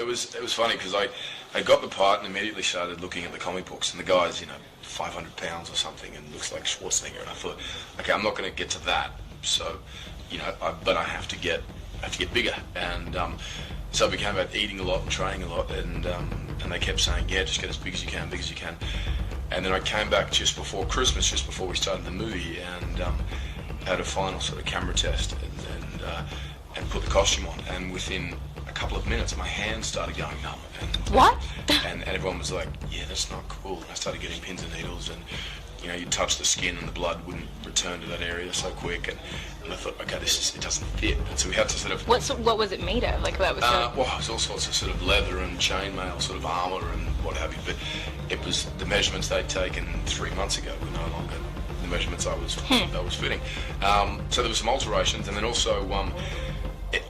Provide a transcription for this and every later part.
it was funny because I got the part and immediately started looking at the comic books, and the guy's 500 pounds or something and looks like Schwarzenegger, and I thought, okay, I'm not going to get to that, so but I have to get bigger, and so it became about eating a lot and training a lot, and they kept saying, yeah, just get as big as you can, and then I came back just before Christmas, just before we started the movie, and had a final sort of camera test and put the costume on, and within a couple of minutes my hands started going numb. And, what? And everyone was like, yeah, that's not cool. And I started getting pins and needles, and you'd touch the skin and the blood wouldn't return to that area so quick, and I thought, okay, it doesn't fit. And so we had to sort of... What was it made of? Like that was well, it was all sorts of sort of leather and chainmail, sort of armour and what have you, but it was the measurements they'd taken 3 months ago were no longer the measurements I was fitting. So there were some alterations, and then also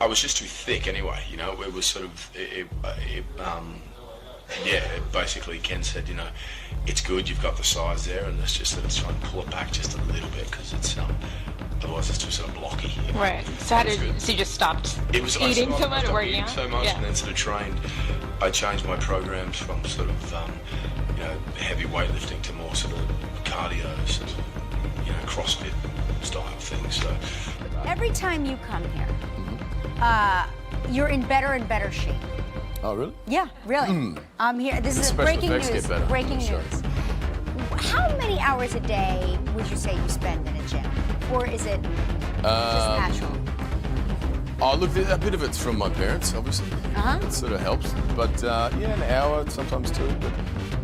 I was just too thick anyway, it was sort of, basically Ken said, it's good, you've got the size there, and let's try and pull it back just a little bit, because it's, otherwise it's too sort of blocky. Right, so you just stopped eating so much, working out? So much, and then sort of trained, I changed my programs from sort of, heavy weightlifting to more sort of cardio, sort of, CrossFit style things, so. Every time you come here, you're in better and better shape. Oh, really? Yeah, really. I'm here. This is breaking news. Breaking news. How many hours a day would you say you spend in a gym? Or is it just natural? Oh, look, a bit of it's from my parents, obviously. It sort of helps. But, an hour, sometimes 2. But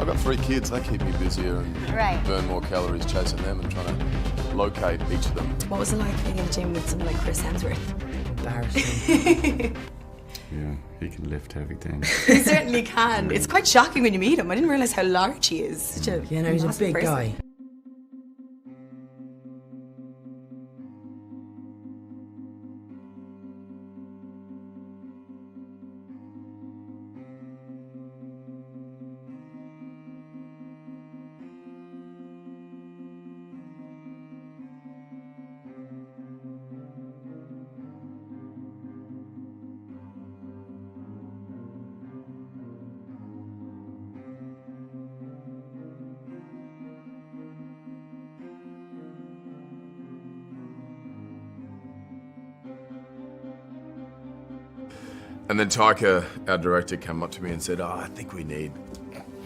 I've got 3 kids. They keep me busier and burn more calories chasing them and trying to locate each of them. What was it like being in the gym with someone like Chris Hemsworth? Embarrassing. Yeah, he can lift heavy things. He certainly can. It's quite shocking when you meet him. I didn't realise how large he is. Such a he's a big guy. And then Taika, our director, came up to me and said, I think we need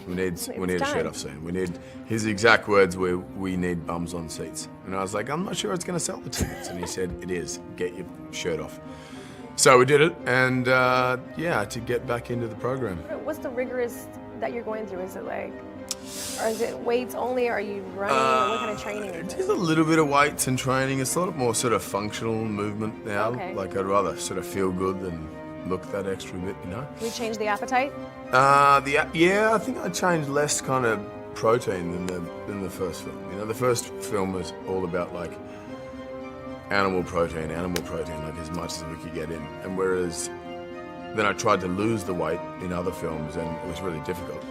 a shirt off soon. His exact words were, we need bums on seats. And I was like, I'm not sure it's going to sell the tickets. And he said, it is, get your shirt off. So we did it, and to get back into the program. What's the rigorous that you're going through? Is it like, or is it weights only? Are you running? What kind of training is it? Just a little bit of weights and training. It's a lot more sort of functional movement now. Okay. Like I'd rather sort of feel good than look that extra bit, We changed the appetite? I think I changed less kind of protein than the first film. The first film was all about like animal protein, like as much as we could get in. And whereas then I tried to lose the weight in other films, and it was really difficult.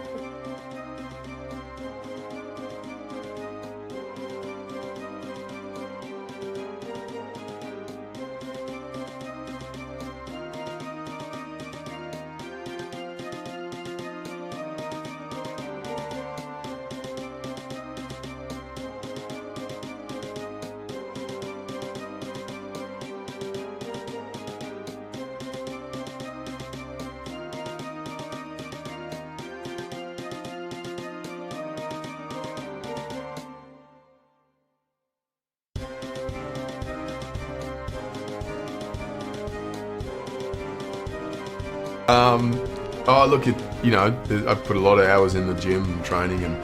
I've put a lot of hours in the gym and training and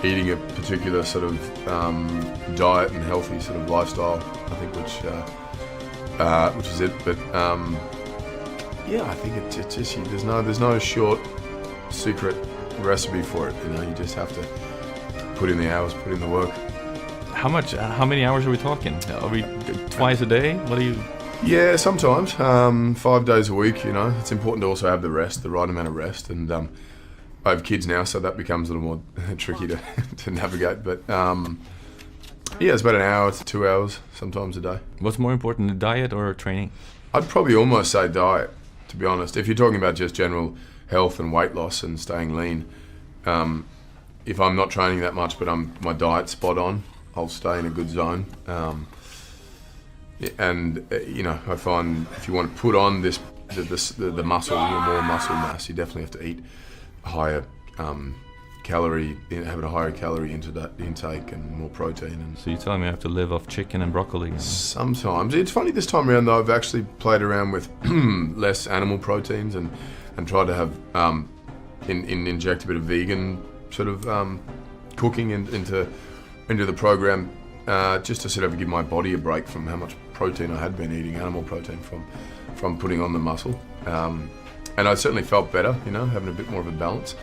eating a particular sort of diet and healthy sort of lifestyle, I think, which is it. But I think it's just there's no short secret recipe for it. You just have to put in the hours, put in the work. How many hours are we talking? Are we twice a day? What do you? Yeah, sometimes 5 days a week. It's important to also have the right amount of rest, and I have kids now, so that becomes a little more tricky to navigate. But it's about an hour to 2 hours sometimes a day. What's more important, the diet or training? I'd probably almost say diet, to be honest. If you're talking about just general health and weight loss and staying lean. If I'm not training that much, but my diet's spot on, I'll stay in a good zone. I find if you want to put on the muscle, more muscle mass, you definitely have to eat a higher have a higher calorie intake and more protein. And so you're telling me I have to live off chicken and broccoli? Sometimes. It's funny this time around though, I've actually played around with less animal proteins and tried to have inject a bit of vegan sort of cooking into the program, just to sort of give my body a break from how much protein I had been eating, animal protein from putting on the muscle. And I certainly felt better, having a bit more of a balance.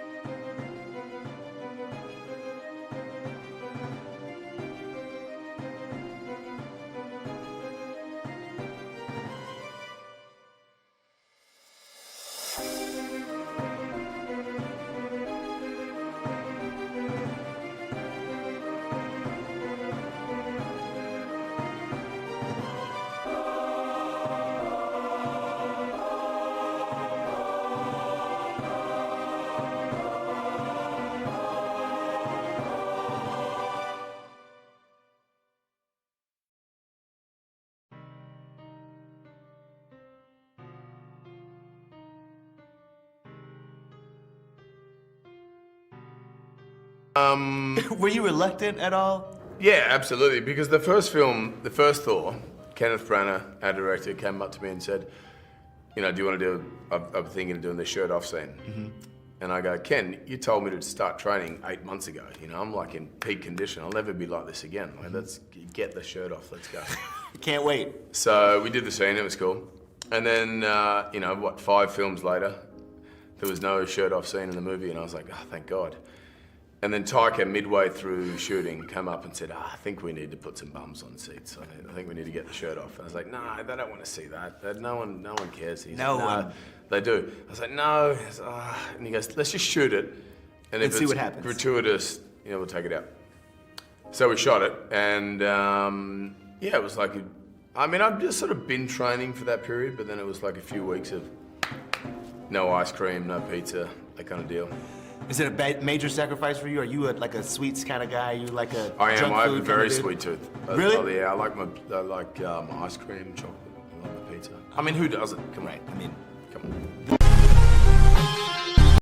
Were you reluctant at all? Yeah, absolutely. Because the first film, the first Thor, Kenneth Branagh, our director, came up to me and said, do you want to do? I'm thinking of doing the shirt off scene. Mm-hmm. And I go, Ken, you told me to start training 8 months ago. I'm like in peak condition. I'll never be like this again. Like, let's get the shirt off. Let's go. Can't wait. So we did the scene. It was cool. And then, 5 films later, there was no shirt off scene in the movie, and I was like, oh, thank God. And then Taika, midway through shooting, came up and said, I think we need to put some bums on seats. I think we need to get the shirt off. And I was like, no, they don't want to see that. No one cares. He's no like, one. No, they do. I was like, no. And he goes, let's just shoot it. And if see what happens. Gratuitous, we'll take it out. So we shot it, and it was like, I've just sort of been training for that period, but then it was like a few weeks of no ice cream, no pizza, that kind of deal. Is it a major sacrifice for you? Are you like a sweets kind of guy? You like a I am. junk I have food a very kind of sweet tooth. Really? Oh, yeah, I like my ice cream, chocolate. I like my pizza. Who doesn't? Come on. Right. Come on.